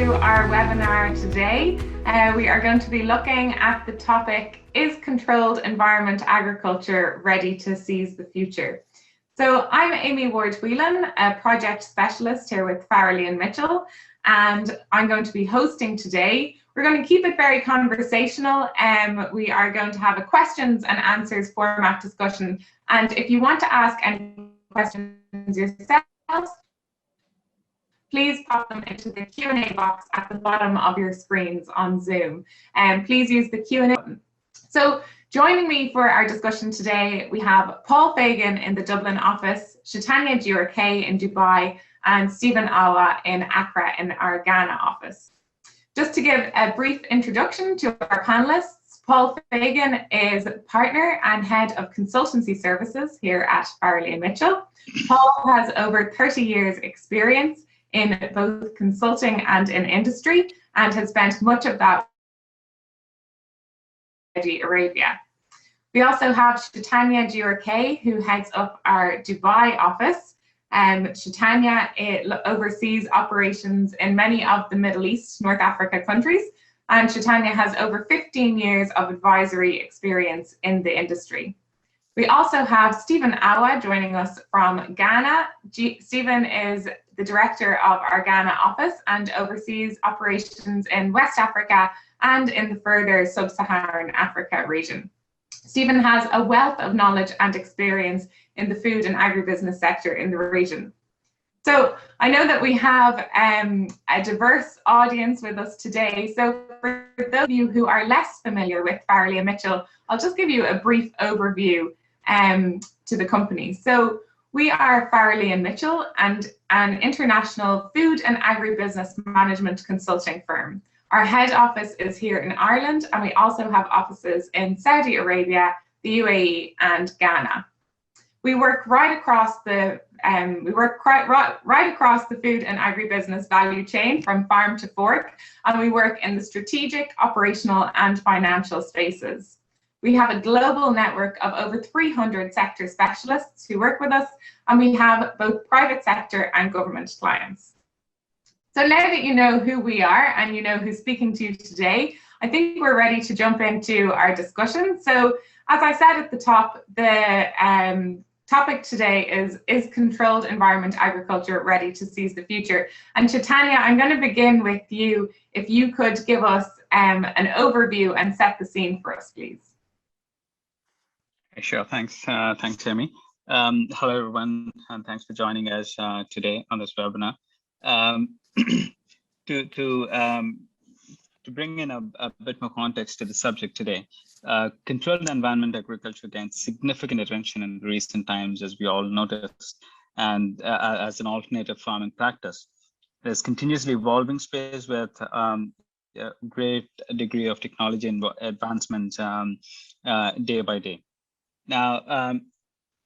to our webinar today. We are going to be looking at the topic, is controlled environment agriculture ready to seize the future? So I'm Amy Ward-Whelan, a project specialist here with Farrelly Mitchell, and I'm going to be hosting today. We're going to keep it very conversational. We are going to have a questions and answers format discussion. And if you want to ask any questions yourselves, please pop them into the Q&A box at the bottom of your screens on Zoom. And please use the Q&A button. So joining me for our discussion today, we have Paul Fagan in the Dublin office, Chaitanya Durake in Dubai, and Stephen Awa in Accra in our Ghana office. Just to give a brief introduction to our panelists, Paul Fagan is partner and head of consultancy services here at Farrelly Mitchell. Paul has over 30 years experience in both consulting and in industry, and has spent much of that in Saudi Arabia. We also have Chaitanya Durake, who heads up our Dubai office. Chaitanya oversees operations in many of the Middle East, North Africa countries, and Chaitanya has over 15 years of advisory experience in the industry. We also have Stephen Awa joining us from Ghana. Stephen is the director of our Ghana office and oversees operations in West Africa and in the further sub-Saharan Africa region. Stephen has a wealth of knowledge and experience in the food and agribusiness sector in the region. So I know that we have a diverse audience with us today. So for those of you who are less familiar with Farrelly Mitchell, I'll just give you a brief overview to the company. So we are Farrelly Mitchell, and an international food and agribusiness management consulting firm. Our head office is here in Ireland, and we also have offices in Saudi Arabia, the UAE, and Ghana. We work right across the right across the food and agribusiness value chain from farm to fork, and we work in the strategic, operational, and financial spaces. We have a global network of over 300 sector specialists who work with us, and we have both private sector and government clients. So now that you know who we are and you know who's speaking to you today, I think we're ready to jump into our discussion. So as I said at the top, the topic today is controlled environment agriculture ready to seize the future? And Chaitanya, I'm going to begin with you. If you could give us an overview and set the scene for us, please. Sure, thanks. Thanks, Amy. Hello, everyone, and thanks for joining us today on this webinar. To bring in a bit more context to the subject today, controlled environment agriculture gained significant attention in recent times, as we all noticed, and as an alternative farming practice. There's continuously evolving space with a great degree of technology and advancement day by day. Now,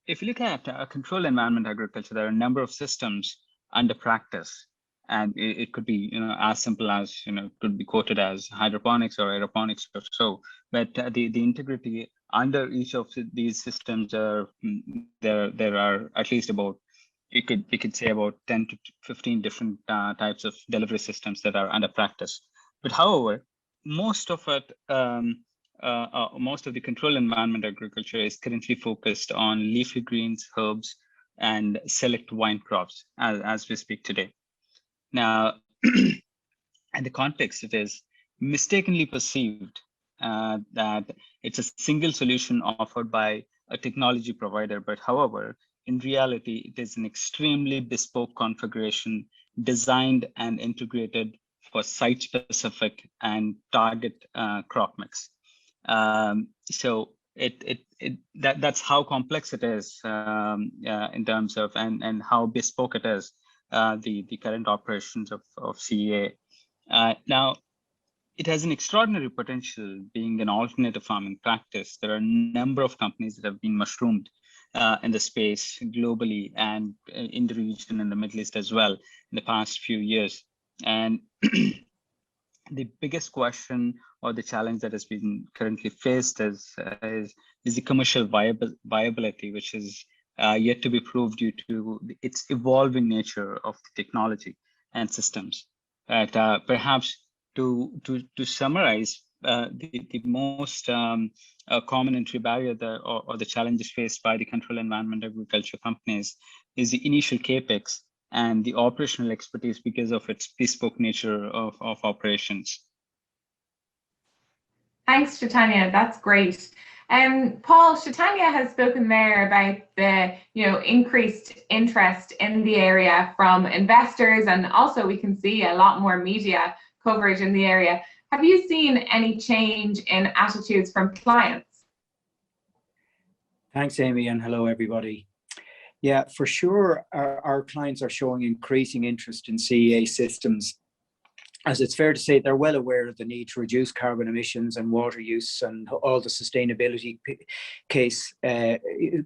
if you look at controlled environment agriculture, there are a number of systems under practice, and it could be, as simple as, it could be quoted as hydroponics or aeroponics or so. But the integrity under each of these systems are there are at least about, you could say about 10 to 15 different types of delivery systems that are under practice. But however, most of it. Most of the controlled environment agriculture is currently focused on leafy greens, herbs, and select vine crops as we speak today. Now, in the context, it is mistakenly perceived that it's a single solution offered by a technology provider, but however, in reality, it is an extremely bespoke configuration designed and integrated for site-specific and target crop mix. So that's how complex it is in terms of and how bespoke it is, the current operations of CEA. Now, it has an extraordinary potential being an alternative farming practice. There are a number of companies that have been mushroomed in the space globally and in the region in the Middle East as well in the past few years. And the biggest question or the challenge that has been currently faced is the commercial viability, which is yet to be proved due to its evolving nature of the technology and systems. But perhaps to summarize, the most common entry barrier or the challenges faced by the controlled environment agriculture companies is the initial capex and the operational expertise because of its bespoke nature of operations. Thanks, Chaitanya. That's great. Paul, Chaitanya has spoken there about the increased interest in the area from investors, and also we can see a lot more media coverage in the area. Have you seen any change in attitudes from clients? Thanks, Amy, and hello, everybody. Yeah, for sure, our clients are showing increasing interest in CEA systems, as it's fair to say they're well aware of the need to reduce carbon emissions and water use and all the sustainability case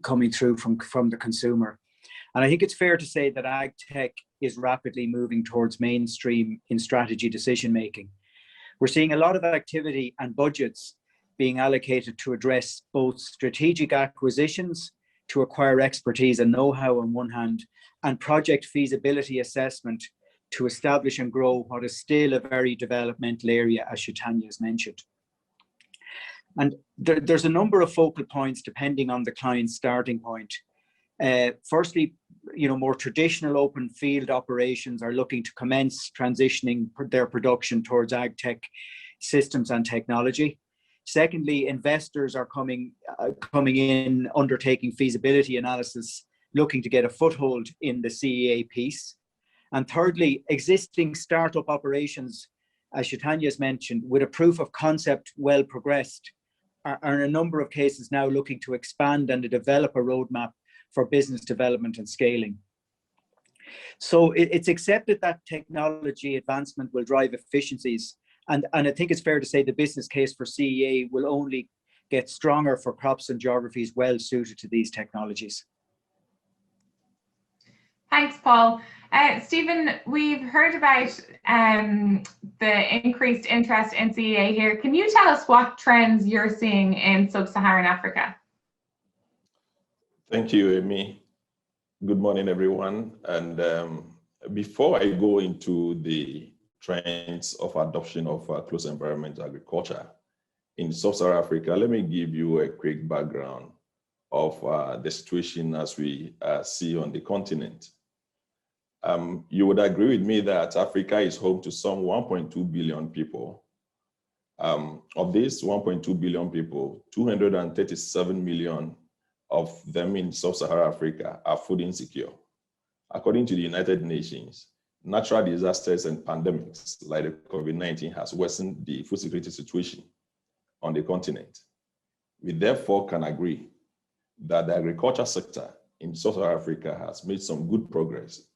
coming through from the consumer. And I think it's fair to say that ag tech is rapidly moving towards mainstream in strategy decision making. We're seeing a lot of activity and budgets being allocated to address both strategic acquisitions to acquire expertise and know-how on one hand, and project feasibility assessment to establish and grow what is still a very developmental area, as Chaitanya has mentioned. And there's a number of focal points depending on the client's starting point. Firstly, more traditional open field operations are looking to commence transitioning their production towards ag tech systems and technology. Secondly, investors are coming in, undertaking feasibility analysis, looking to get a foothold in the CEA piece. And thirdly, existing startup operations, as Chaitanya has mentioned, with a proof of concept well progressed, are in a number of cases now looking to expand and to develop a roadmap for business development and scaling. So it's accepted that technology advancement will drive efficiencies. And I think it's fair to say the business case for CEA will only get stronger for crops and geographies well suited to these technologies. Thanks, Paul. Stephen, we've heard about the increased interest in CEA here. Can you tell us what trends you're seeing in sub-Saharan Africa? Thank you, Amy. Good morning, everyone. And before I go into the trends of adoption of close environment agriculture in sub-Saharan Africa, let me give you a quick background of the situation as we see on the continent. You would agree with me that Africa is home to some 1.2 billion people. Of these 1.2 billion people, 237 million of them in sub-Saharan Africa are food insecure. According to the United Nations, natural disasters and pandemics like the COVID-19 has worsened the food security situation on the continent. We therefore can agree that the agriculture sector in sub-Saharan Africa has made some good progress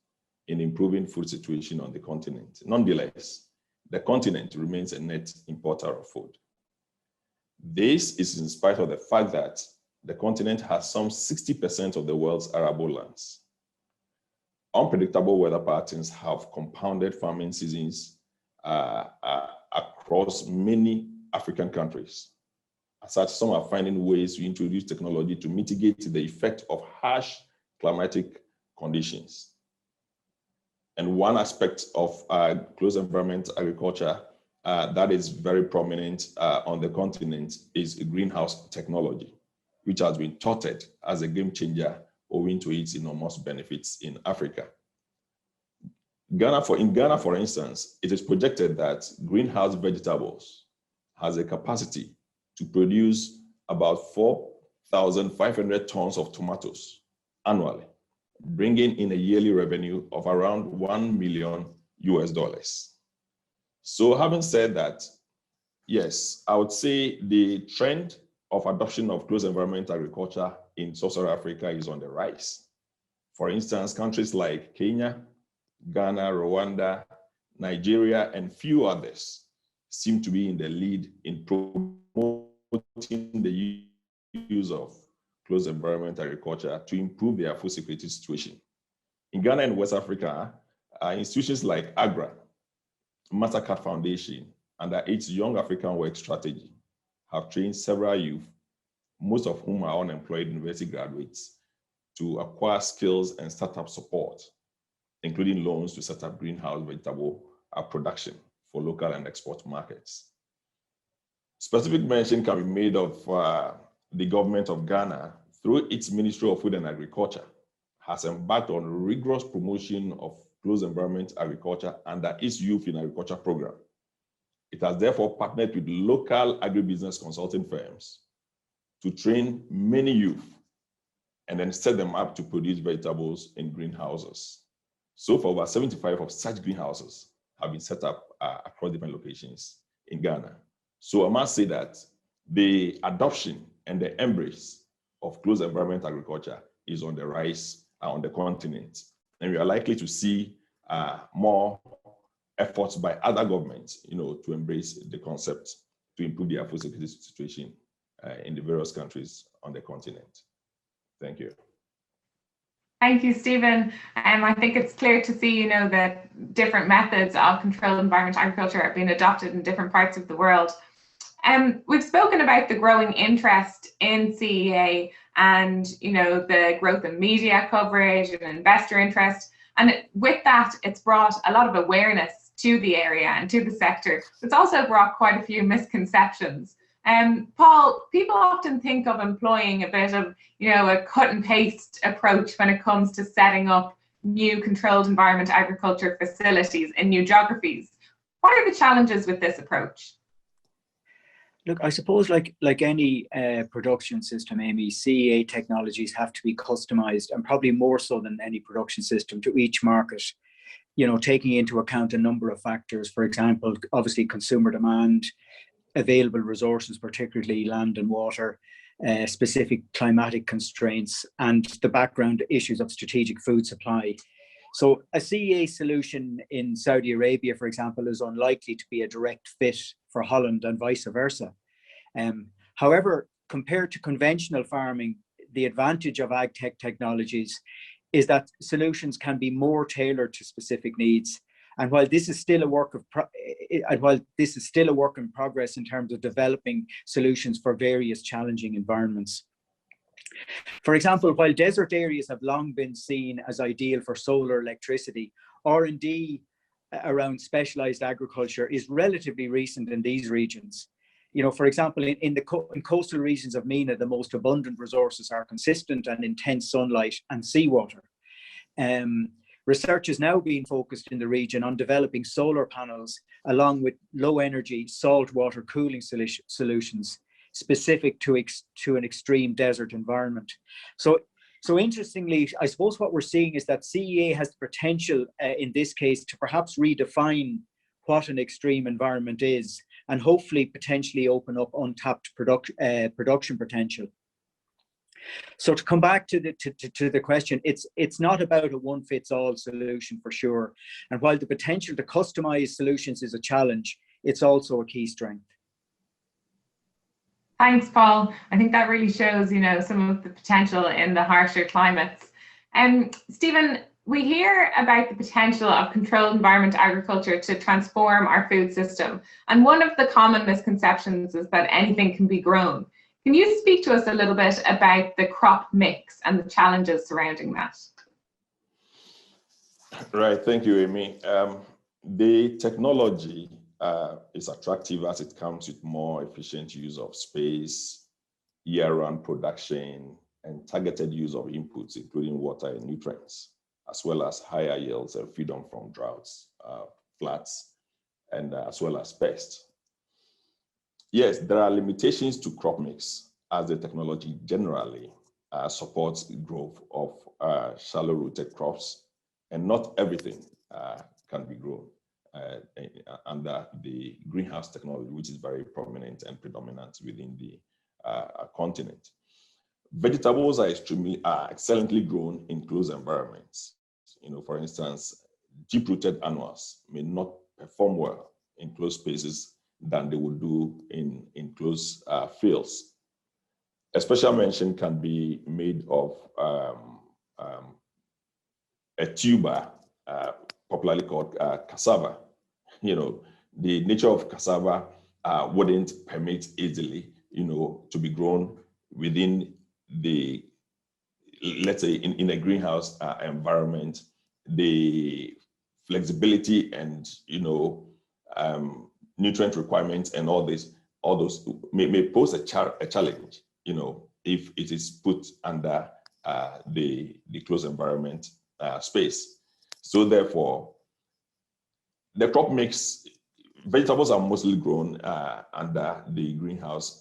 in improving food situation on the continent. Nonetheless, the continent remains a net importer of food. This is in spite of the fact that the continent has some 60% of the world's arable lands. Unpredictable weather patterns have compounded farming seasons across many African countries. As such, some are finding ways to introduce technology to mitigate the effect of harsh climatic conditions. And one aspect of close environment agriculture that is very prominent on the continent is greenhouse technology, which has been touted as a game changer owing to its enormous benefits in Africa. In Ghana, for instance, it is projected that greenhouse vegetables has a capacity to produce about 4,500 tons of tomatoes annually, bringing in a yearly revenue of around $1 million US. So having said that, yes, I would say the trend of adoption of close environment agriculture in sub-Saharan Africa is on the rise. For instance, countries like Kenya, Ghana, Rwanda, Nigeria, and few others seem to be in the lead in promoting the use of close environment agriculture to improve their food security situation. In Ghana and West Africa, institutions like AGRA, Mastercard Foundation, and its Young African Work Strategy have trained several youth, most of whom are unemployed university graduates, to acquire skills and startup support, including loans to set up greenhouse vegetable production for local and export markets. Specific mention can be made of the government of Ghana through its Ministry of Food and Agriculture has embarked on rigorous promotion of close environment agriculture under its Youth in Agriculture program. It has therefore partnered with local agribusiness consulting firms to train many youth and then set them up to produce vegetables in greenhouses. So far, over 75 of such greenhouses have been set up across different locations in Ghana. So I must say that the adoption and the embrace of closed environment agriculture is on the rise on the continent. And we are likely to see more efforts by other governments, to embrace the concept to improve the food security situation in the various countries on the continent. Thank you. Thank you, Stephen. I think it's clear to see, that different methods of controlled environment agriculture are being adopted in different parts of the world. We've spoken about the growing interest in CEA and, the growth in media coverage and investor interest. And with that, it's brought a lot of awareness to the area and to the sector. It's also brought quite a few misconceptions. Paul, people often think of employing a bit of, a cut and paste approach when it comes to setting up new controlled environment agriculture facilities in new geographies. What are the challenges with this approach? Look, I suppose like any production system, Amy, CEA technologies have to be customized, and probably more so than any production system, to each market, taking into account a number of factors. For example, obviously consumer demand, available resources, particularly land and water, specific climatic constraints, and the background issues of strategic food supply. So a CEA solution in Saudi Arabia, for example, is unlikely to be a direct fit for Holland and vice versa. However, compared to conventional farming, the advantage of ag tech technologies is that solutions can be more tailored to specific needs. And while this is still a work in progress in terms of developing solutions for various challenging environments. For example, while desert areas have long been seen as ideal for solar electricity, R&D around specialized agriculture is relatively recent in these regions. For example, in coastal regions of MENA, the most abundant resources are consistent and intense sunlight and seawater. Research is now being focused in the region on developing solar panels along with low energy saltwater cooling solutions specific to an extreme desert environment. So interestingly, I suppose what we're seeing is that CEA has the potential in this case to perhaps redefine what an extreme environment is, and hopefully potentially open up untapped production potential. So to come back to the question, it's not about a one-fits-all solution for sure. And while the potential to customize solutions is a challenge, it's also a key strength. Thanks, Paul. I think that really shows, some of the potential in the harsher climates. Stephen, we hear about the potential of controlled environment agriculture to transform our food system. And one of the common misconceptions is that anything can be grown. Can you speak to us a little bit about the crop mix and the challenges surrounding that? Right, thank you, Amy. The technology is attractive as it comes with more efficient use of space, year-round production, and targeted use of inputs, including water and nutrients, as well as higher yields and freedom from droughts, floods, and as well as pests. Yes, there are limitations to crop mix as the technology generally supports the growth of shallow-rooted crops, and not everything can be grown under the greenhouse technology, which is very prominent and predominant within the continent. Vegetables are excellently grown in closed environments. For instance, deep-rooted annuals may not perform well in closed spaces than they would do in closed fields. A special mention can be made of a tuber, popularly called cassava. The nature of cassava wouldn't permit easily, to be grown within the, let's say, in a greenhouse environment. The flexibility and nutrient requirements and all those may pose a challenge, if it is put under the closed environment space. So therefore, the crop mix, vegetables are mostly grown under the greenhouse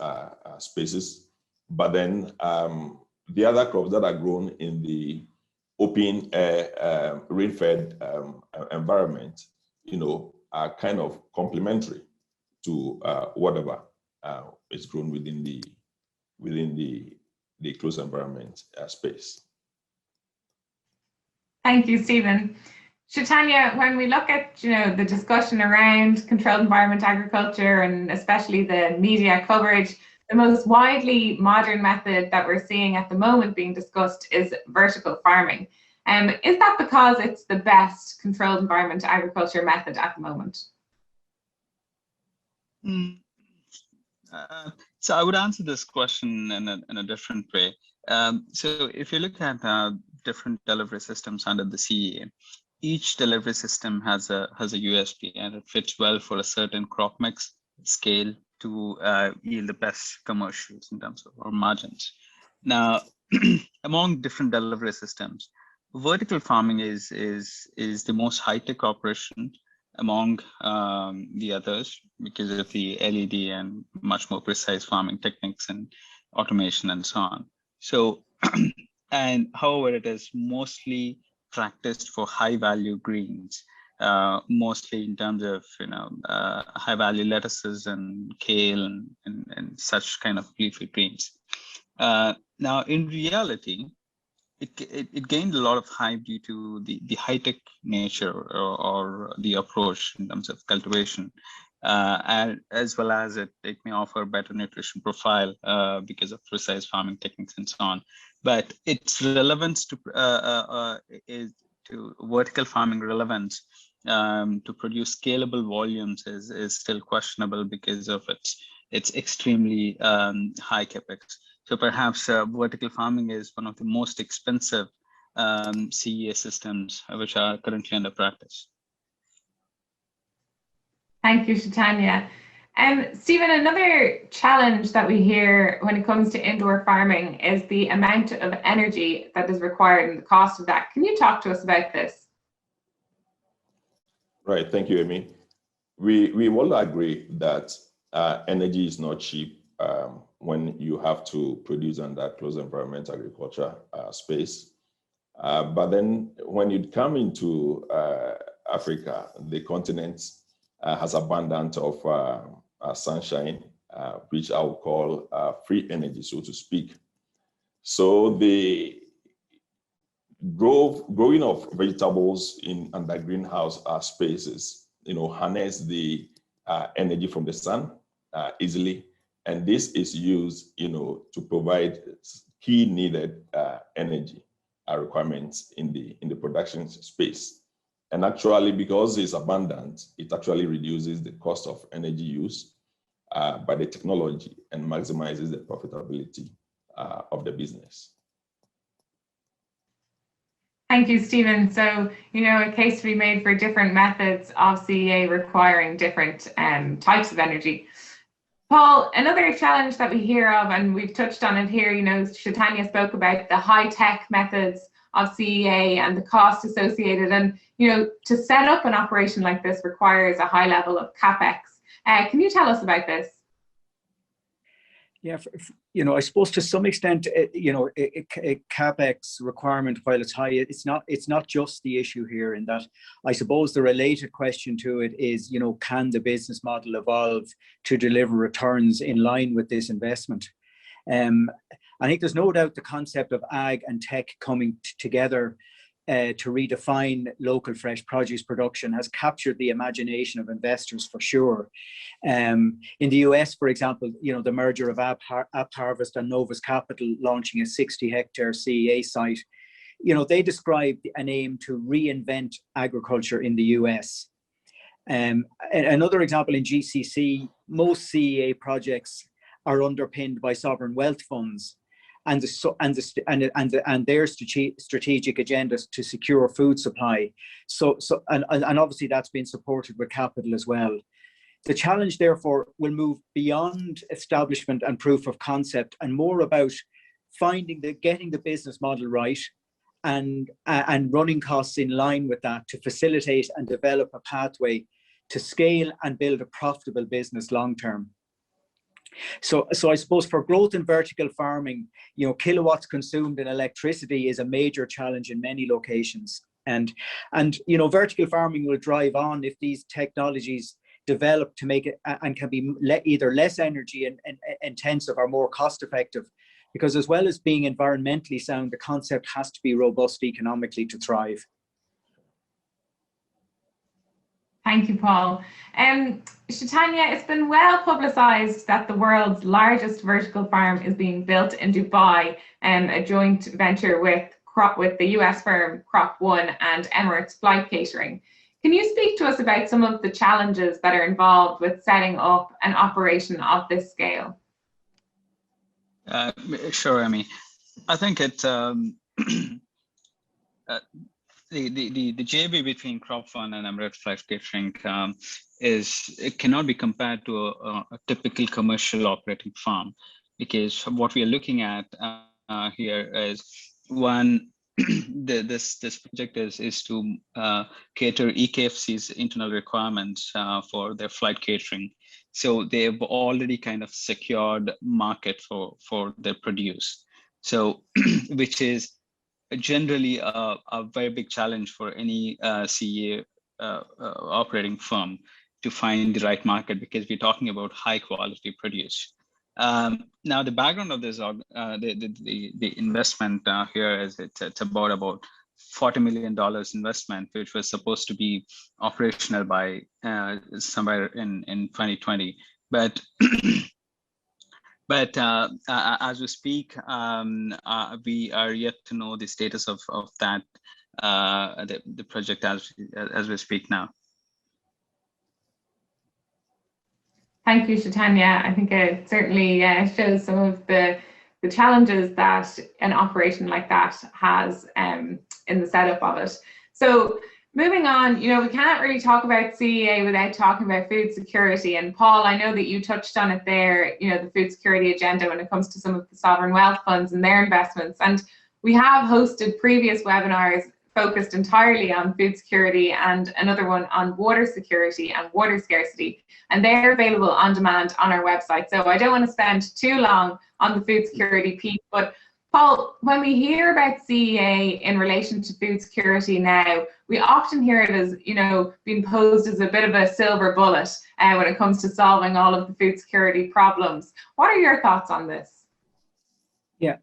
spaces, but then the other crops that are grown in the open air, rain-fed environment, are kind of complementary to whatever is grown within the closed environment space. Thank you, Stephen. Chaitanya, when we look at the discussion around controlled environment agriculture and especially the media coverage, the most widely modern method that we're seeing at the moment being discussed is vertical farming. Is that because it's the best controlled environment agriculture method at the moment? So I would answer this question in a different way. So if you look at different delivery systems under the CEA, each delivery system has a USP, and it fits well for a certain crop mix scale to yield the best commercials in terms of our margins. Now, among different delivery systems, vertical farming is the most high-tech operation among the others because of the LED and much more precise farming techniques and automation and so on. So, and however, it is mostly practiced for high-value greens, mostly in terms of high-value lettuces and kale and such kind of leafy greens. Now, in reality, it gained a lot of hype due to the high-tech nature or the approach in terms of cultivation, and as well as it may offer better nutrition profile because of precise farming techniques and so on. But its relevance to vertical farming relevance to produce scalable volumes is still questionable because of its extremely high capex. So perhaps vertical farming is one of the most expensive CEA systems which are currently under practice. Thank you, Chaitanya. Stephen, another challenge that we hear when it comes to indoor farming is the amount of energy that is required and the cost of that. Can you talk to us about this? Right, thank you, Amy. We all agree that energy is not cheap when you have to produce under closed environment agriculture space. But then when you come into Africa, the continent has abundance of sunshine, which I would call free energy, so to speak. So the growing of vegetables in under greenhouse spaces, harness the energy from the sun easily, and this is used, to provide key needed energy requirements in the production space. And actually, because it's abundant, it actually reduces the cost of energy use by the technology and maximizes the profitability of the business. Thank you, Stephen. So, a case to be made for different methods of CEA requiring different types of energy. Paul, another challenge that we hear of, and we've touched on it here, Chaitanya spoke about the high-tech methods of CEA and the cost associated. And, to set up an operation like this requires a high level of CapEx. Can you tell us about this? Yeah, I suppose to some extent, a CapEx requirement, while it's high, it's not just the issue here. In that, I suppose the related question to it is, can the business model evolve to deliver returns in line with this investment? I think there's no doubt the concept of ag and tech coming together to redefine local fresh produce production has captured the imagination of investors for sure. In the US, for example, the merger of App Harvest and Novus Capital launching a 60-hectare CEA site, they described an aim to reinvent agriculture in the US. Another example in GCC, most CEA projects are underpinned by sovereign wealth funds. and their strategic agendas to secure food supply. And obviously that's been supported with capital as well. The challenge, therefore, will move beyond establishment and proof of concept and more about getting the business model right and running costs in line with that to facilitate and develop a pathway to scale and build a profitable business long term. So I suppose for growth in vertical farming, kilowatts consumed in electricity is a major challenge in many locations. And vertical farming will drive on if these technologies develop to make it and can be either less energy intensive or more cost effective, because as well as being environmentally sound, the concept has to be robust economically to thrive. Thank you, Paul. Shatanya, it's been well publicized that the world's largest vertical farm is being built in Dubai, a joint venture with the US firm Crop One and Emirates Flight Catering. Can you speak to us about some of the challenges that are involved with setting up an operation of this scale? Sure, Amy. I think it the JV between Crop One and Emirates Flight Catering it cannot be compared to a typical commercial operating farm, because what we are looking at here is one. This project is to cater EKFC's internal requirements for their flight catering. So they've already kind of secured market for their produce. So which is generally a very big challenge for any CEA operating firm to find the right market, because we're talking about high quality produce. Now, the background of this, the investment here is it's about $40 million investment, which was supposed to be operational by somewhere in 2020. But as we speak, we are yet to know the status of that the project as we speak now. Thank you, Shatanya. I think it certainly shows some of the challenges that an operation like that has in the setup of it. So moving on, we can't really talk about CEA without talking about food security. And Paul, I know that you touched on it there, the food security agenda when it comes to some of the sovereign wealth funds and their investments. And we have hosted previous webinars focused entirely on food security and another one on water security and water scarcity, and they're available on demand on our website. So I don't want to spend too long on the food security piece, but Paul, when we hear about CEA in relation to food security now, we often hear it as, being posed as a bit of a silver bullet when it comes to solving all of the food security problems. What are your thoughts on this? Yeah.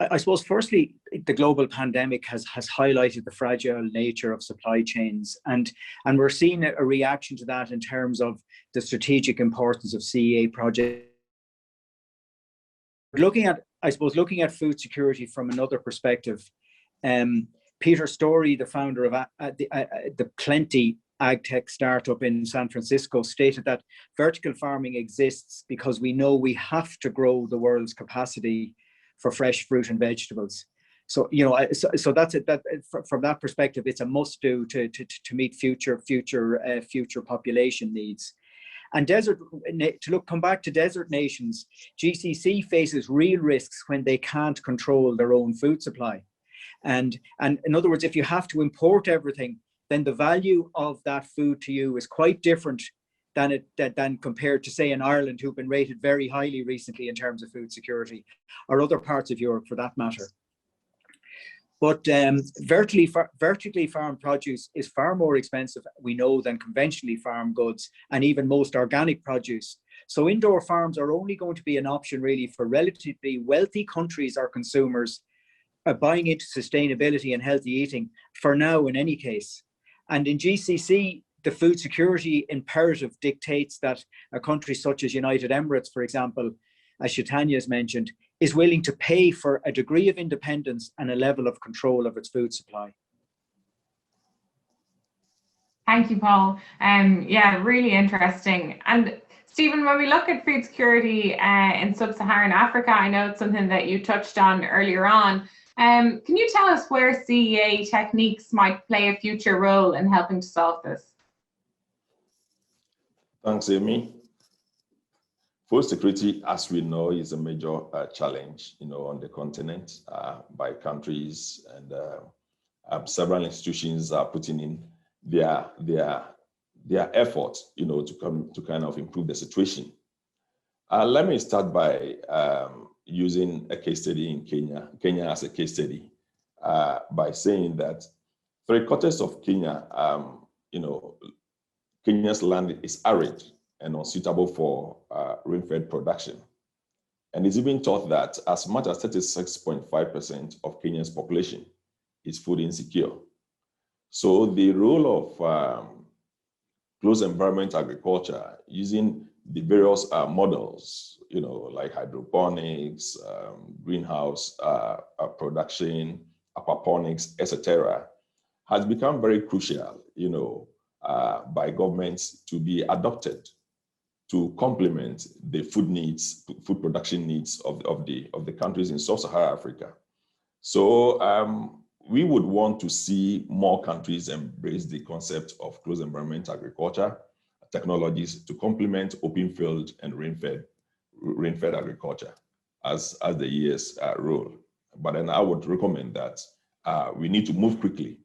I suppose, firstly, the global pandemic has highlighted the fragile nature of supply chains, and we're seeing a reaction to that in terms of the strategic importance of CEA projects. Looking at food security from another perspective, Peter Story, the founder of the Plenty agtech startup in San Francisco, stated that vertical farming exists because we know we have to grow the world's capacity for fresh fruit and vegetables. So so that's it. That from that perspective, it's a must-do to meet future population needs. And come back to desert nations, GCC faces real risks when they can't control their own food supply. And in other words, if you have to import everything, then the value of that food to you is quite different than compared to, say, in Ireland, who've been rated very highly recently in terms of food security, or other parts of Europe for that matter. But vertically farmed produce is far more expensive, we know, than conventionally farmed goods and even most organic produce. So indoor farms are only going to be an option really for relatively wealthy countries or consumers buying into sustainability and healthy eating, for now in any case. And in GCC, the food security imperative dictates that a country such as United Emirates, for example, as Shatanya has mentioned, is willing to pay for a degree of independence and a level of control of its food supply. Thank you, Paul. Yeah, really interesting. And Stephen, when we look at food security in sub-Saharan Africa, I know it's something that you touched on earlier on. Can you tell us where CEA techniques might play a future role in helping to solve this? Thanks, Amy. Food security, as we know, is a major challenge, on the continent by countries, and several institutions are putting in their effort, to kind of improve the situation. Let me start by using a case study in Kenya as a case study, by saying that 3/4 of Kenya, Kenya's land is arid and unsuitable for rain-fed production. And it's even thought that as much as 36.5% of Kenya's population is food insecure. So the role of closed environment agriculture, using the various models, like hydroponics, greenhouse production, aquaponics, etc., has become very crucial, by governments to be adopted to complement the food production needs of the countries in sub-Saharan Africa. So we would want to see more countries embrace the concept of closed environment agriculture technologies to complement open field and rain-fed agriculture as the years roll. But then I would recommend that we need to move quickly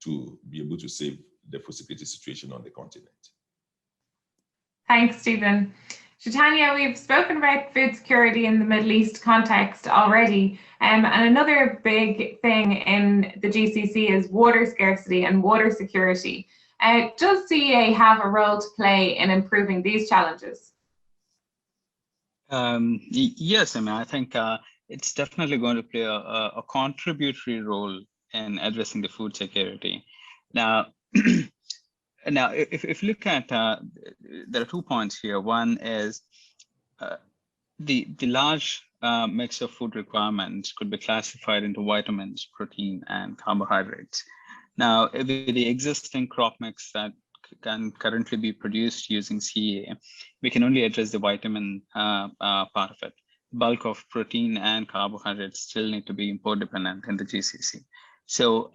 to be able to save the food security situation on the continent. Thanks, Stephen. Chaitanya, we've spoken about food security in the Middle East context already, and another big thing in the GCC is water scarcity and water security. Does CEA have a role to play in improving these challenges? Yes, I think it's definitely going to play a contributory role in addressing the food security. Now, if you look at, there are 2 points here. One is the large mix of food requirements could be classified into vitamins, protein, and carbohydrates. Now, with the existing crop mix that can currently be produced using CEA, we can only address the vitamin part of it. Bulk of protein and carbohydrates still need to be import dependent in the GCC. So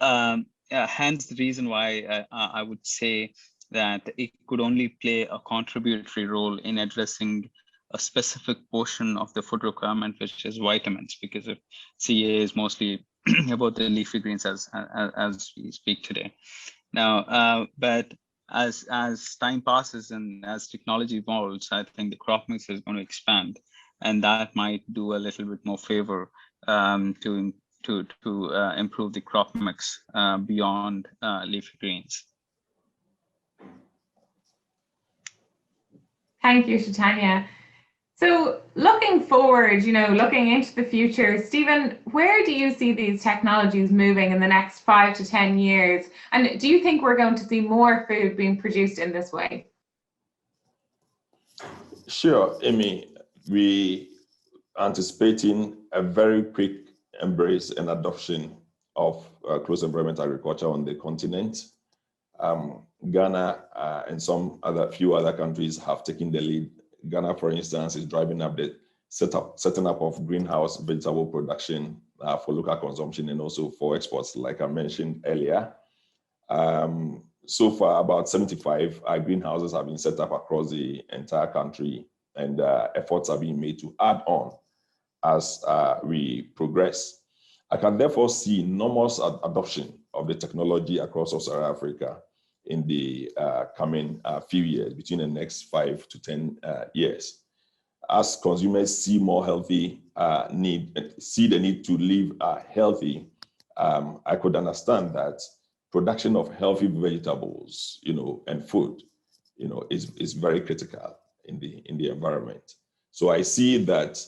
hence the reason why I would say that it could only play a contributory role in addressing a specific portion of the food requirement, which is vitamins, because if CEA is mostly about the leafy greens as we speak today. Now, but as time passes and as technology evolves, I think the crop mix is going to expand, and that might do a little bit more favor to improve the crop mix beyond leafy greens. Thank you, Chaitanya. So looking forward, looking into the future, Stephen, where do you see these technologies moving in the next 5 to 10 years? And do you think we're going to see more food being produced in this way? Sure, Amy. We are anticipating a very quick embrace and adoption of closed environment agriculture on the continent. Ghana and few other countries have taken the lead. Ghana, for instance, is driving up the setting up of greenhouse vegetable production for local consumption and also for exports, like I mentioned earlier. So far, about 75 greenhouses have been set up across the entire country, and efforts are being made to add on as we progress. I can therefore see enormous adoption of the technology across Sub-Saharan Africa in the coming few years, between the next 5 to 10 years. As consumers see the need to live healthy, I could understand that production of healthy vegetables, and food, is very critical in the environment. So I see that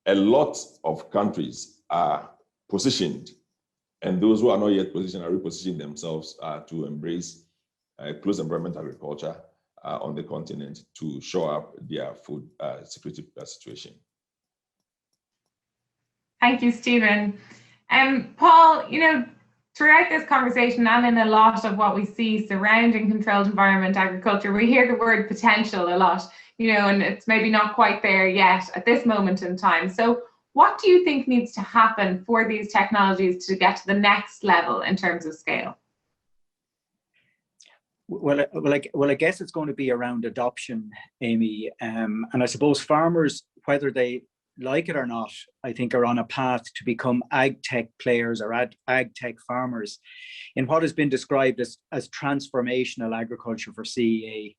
a lot of countries are positioned, and those who are not yet positioned are repositioning themselves to embrace closed environment agriculture on the continent to shore up their food security situation. Thank you, Stephen. Paul, throughout this conversation and in a lot of what we see surrounding controlled environment agriculture, we hear the word potential a lot, and it's maybe not quite there yet at this moment in time. So what do you think needs to happen for these technologies to get to the next level in terms of scale? Well, I guess it's going to be around adoption, Amy. And I suppose farmers, whether they like it or not, I think are on a path to become ag tech players or ag tech farmers in what has been described as transformational agriculture for CEA.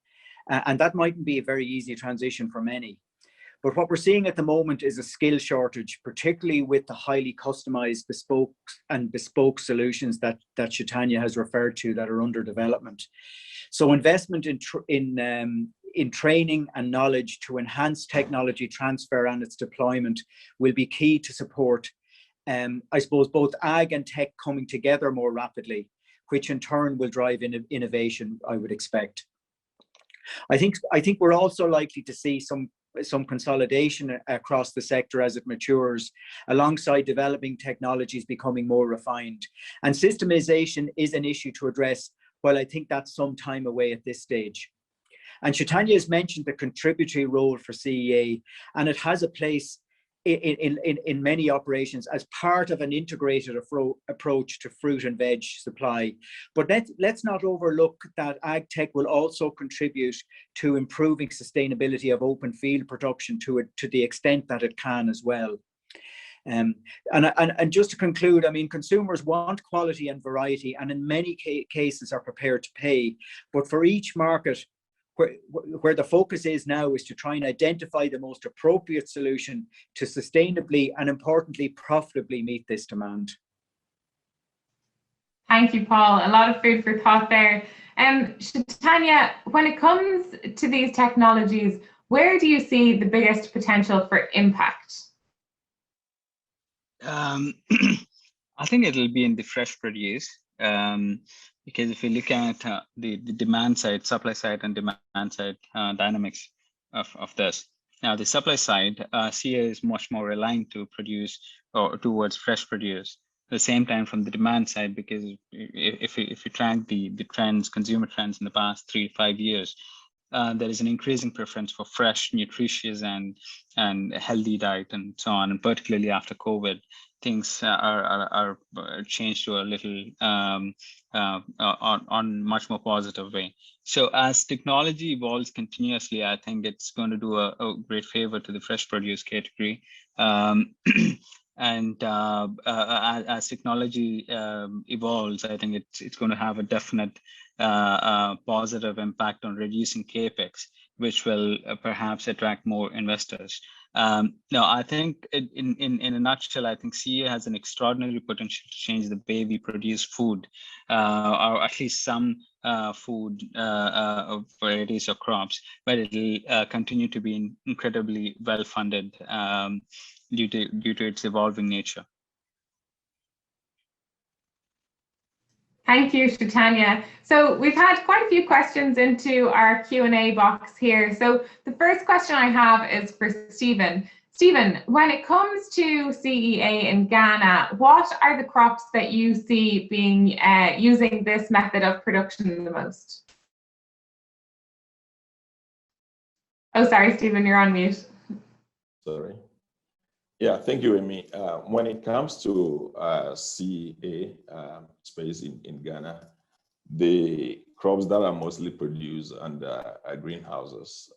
And that mightn't be a very easy transition for many. But what we're seeing at the moment is a skill shortage, particularly with the highly customized bespoke solutions that Chaitanya has referred to that are under development. So investment in training and knowledge to enhance technology transfer and its deployment will be key to support, I suppose, both ag and tech coming together more rapidly, which in turn will drive innovation, I would expect. I think we're also likely to see some consolidation across the sector as it matures, alongside developing technologies becoming more refined. And systemization is an issue to address, while I think that's some time away at this stage. And Chaitanya has mentioned the contributory role for CEA, and it has a place in many operations as part of an integrated approach to fruit and veg supply. But let's not overlook that ag tech will also contribute to improving sustainability of open field production to the extent that it can as well. And just to conclude, I mean, consumers want quality and variety, and in many cases are prepared to pay. But for each market, where the focus is now is to try and identify the most appropriate solution to sustainably and importantly profitably meet this demand. Thank you, Paul. A lot of food for thought there. Chaitanya, when it comes to these technologies, where do you see the biggest potential for impact? I think it'll be in the fresh produce. Because if you look at the demand side, supply side and demand side dynamics of this. Now, the supply side, CEA is much more reliant to produce or towards fresh produce. At the same time, from the demand side, because if you track the trends, consumer trends in the past 3 to 5 years, there is an increasing preference for fresh, nutritious, and healthy diet and so on. And particularly after COVID, things are changed to a little on much more positive way. So as technology evolves continuously, I think it's going to do a great favor to the fresh produce category. And as technology evolves, I think it's going to have a definite positive impact on reducing capex, which will perhaps attract more investors. No, I think in a nutshell, I think CEA has an extraordinary potential to change the way we produce food, or at least some food varieties or crops, but it'll continue to be incredibly well funded due to its evolving nature. Thank you, Chaitanya. So we've had quite a few questions into our Q&A box here. So the first question I have is for Stephen. Stephen, when it comes to CEA in Ghana, what are the crops that you see being using this method of production the most? Oh, sorry, Stephen, you're on mute. Sorry. Yeah, thank you, Amy. When it comes to CEA space in Ghana, the crops that are mostly produced under greenhouses,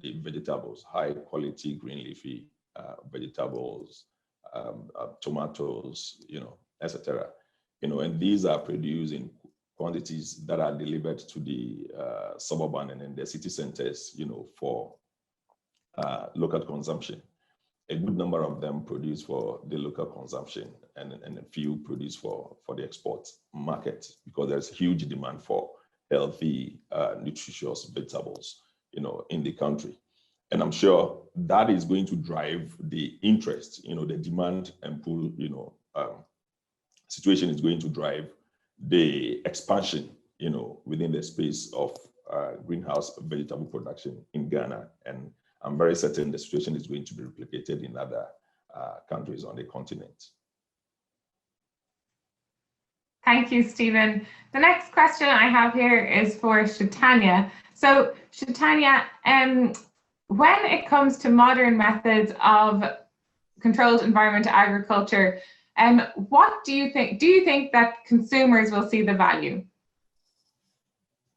the vegetables, high quality green leafy vegetables, tomatoes, etc. And these are produced in quantities that are delivered to the suburban and in the city centers, for local consumption. A good number of them produce for the local consumption, and a few produce for the export market, because there's huge demand for healthy, nutritious vegetables, in the country. And I'm sure that is going to drive the interest, the demand and pull, situation is going to drive the expansion, within the space of greenhouse vegetable production in Ghana. And I'm very certain the situation is going to be replicated in other countries on the continent. Thank you, Stephen. The next question I have here is for Chaitanya. So Chaitanya, when it comes to modern methods of controlled environment agriculture, what do you think? Do you think that consumers will see the value?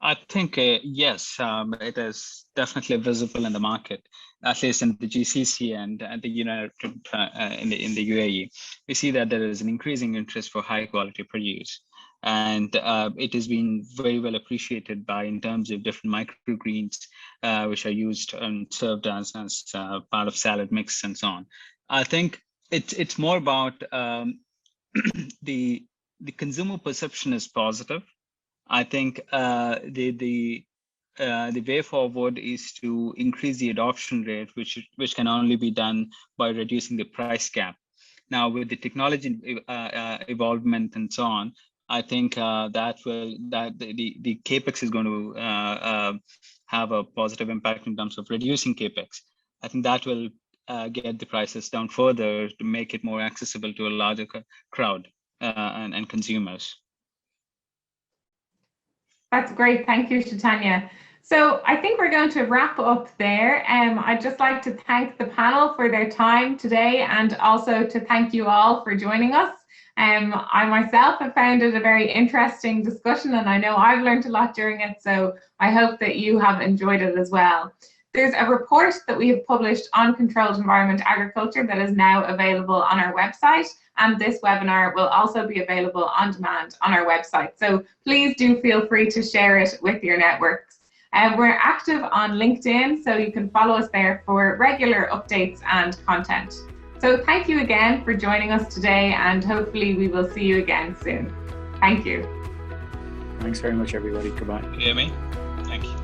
I think yes, it is definitely visible in the market, at least in the GCC and the United in the UAE. We see that there is an increasing interest for high quality produce, and it has been very well appreciated by in terms of different microgreens, which are used and served as part of salad mix and so on. I think it's more about the consumer perception is positive. I think the way forward is to increase the adoption rate, which can only be done by reducing the price gap. Now, with the technology evolvement and so on, I think the capex is going to have a positive impact in terms of reducing capex. I think that will get the prices down further to make it more accessible to a larger crowd and consumers. That's great. Thank you, Chaitanya. So I think we're going to wrap up there. I'd just like to thank the panel for their time today, and also to thank you all for joining us. I myself have found it a very interesting discussion, and I know I've learned a lot during it, so I hope that you have enjoyed it as well. There's a report that we have published on controlled environment agriculture that is now available on our website, and this webinar will also be available on demand on our website. So please do feel free to share it with your networks. We're active on LinkedIn, so you can follow us there for regular updates and content. So thank you again for joining us today, and hopefully we will see you again soon. Thank you. Thanks very much, everybody. Goodbye. Can you hear me? Thank you.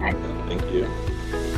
Thank you. Thank you.